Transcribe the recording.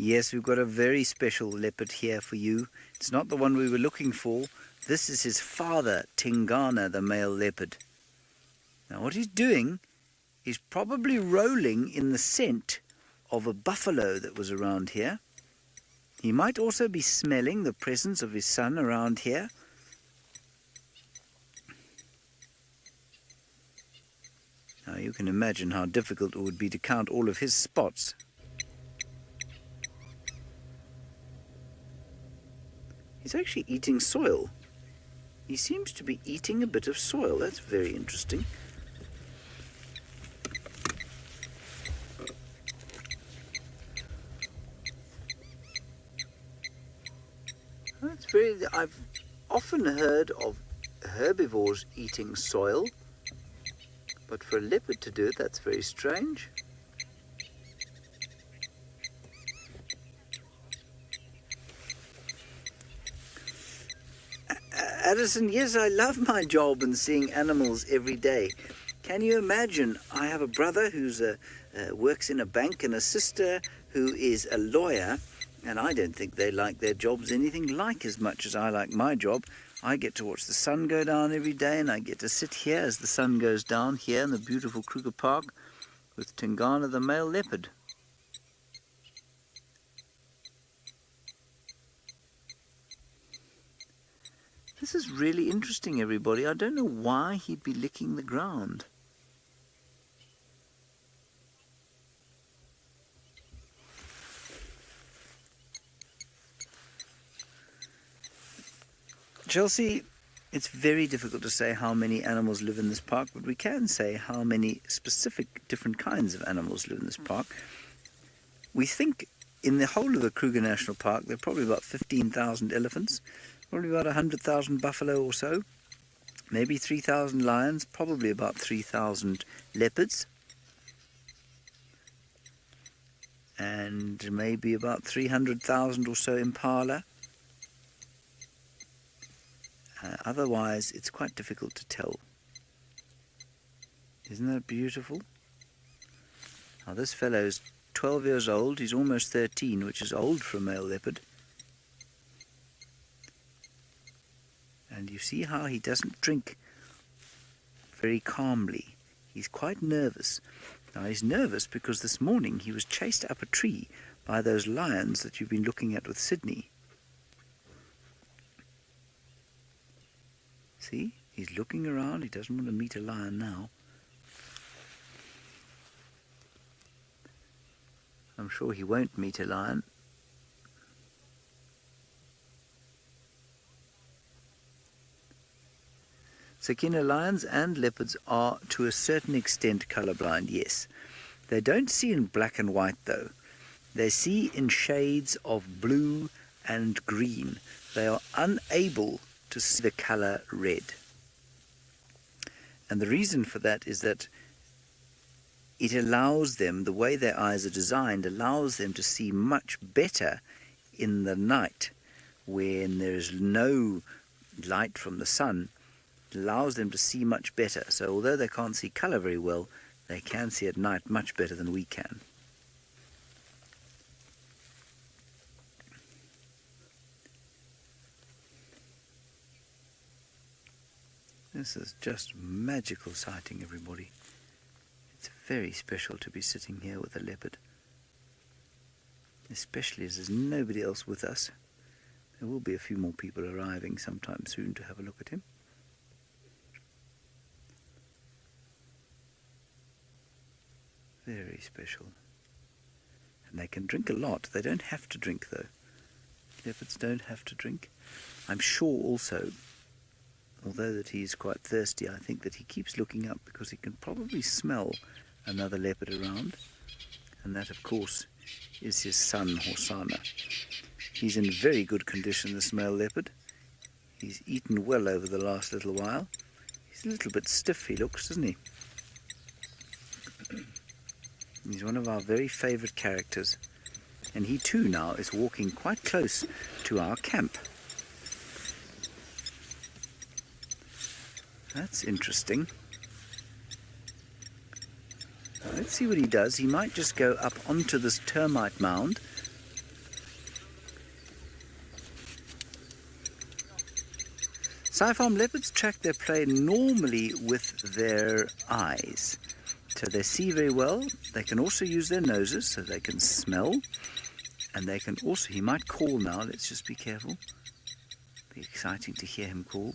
Yes, we've got a very special leopard here for you. It's not the one we were looking for. This is his father, Tingana, the male leopard. Now what he's doing is probably rolling in the scent of a buffalo that was around here. He might also be smelling the presence of his son around here. Now you can imagine how difficult it would be to count all of his spots. He's actually eating soil. He seems to be eating a bit of soil. That's very interesting. I've often heard of herbivores eating soil, but for a leopard to do it, that's very strange. Addison, yes, I love my job and seeing animals every day. Can you imagine? I have a brother who's works in a bank and a sister who is a lawyer, and I don't think they like their jobs anything like as much as I like my job. I get to watch the sun go down every day, and I get to sit here as the sun goes down here in the beautiful Kruger Park with Tingana, the male leopard. This is really interesting, everybody. I don't know why he'd be licking the ground. Chelsea, it's very difficult to say how many animals live in this park, but we can say how many specific different kinds of animals live in this park. We think in the whole of the Kruger National Park there are probably about 15,000 elephants, probably about 100,000 buffalo or so, maybe 3,000 lions, probably about 3,000 leopards, and maybe about 300,000 or so impala. Otherwise, it's quite difficult to tell. Isn't that beautiful? Now this fellow's 12 years old. He's almost 13, which is old for a male leopard. And you see how he doesn't drink very calmly. He's quite nervous. Now he's nervous because this morning he was chased up a tree by those lions that you've been looking at with Sydney. See, he's looking around. He doesn't want to meet a lion now. I'm sure he won't meet a lion. Sakina, lions and leopards are to a certain extent colorblind, yes. They don't see in black and white though. They see in shades of blue and green. They are unable to see the color red. And the reason for that is that it allows them, the way their eyes are designed, allows them to see much better in the night when there is no light from the sun. It allows them to see much better. So although they can't see color very well, they can see at night much better than we can. This is just magical sighting, everybody. It's very special to be sitting here with a leopard, especially as there's nobody else with us. There will be a few more people arriving sometime soon to have a look at him. Very special. And they can drink a lot. They don't have to drink, though. Leopards don't have to drink. I'm sure also, although that he's quite thirsty, I think that he keeps looking up because he can probably smell another leopard around. And that, of course, is his son, Hosanna. He's in very good condition, this male leopard. He's eaten well over the last little while. He's a little bit stiff, he looks, doesn't he? He's one of our very favourite characters. And he too now is walking quite close to our camp. That's interesting. Now let's see what he does. He might just go up onto this termite mound Farm leopards track their prey normally with their eyes. So they see very well. They can also use their noses so they can smell. And they can also, he might call now, let's just be careful. Be exciting to hear him call.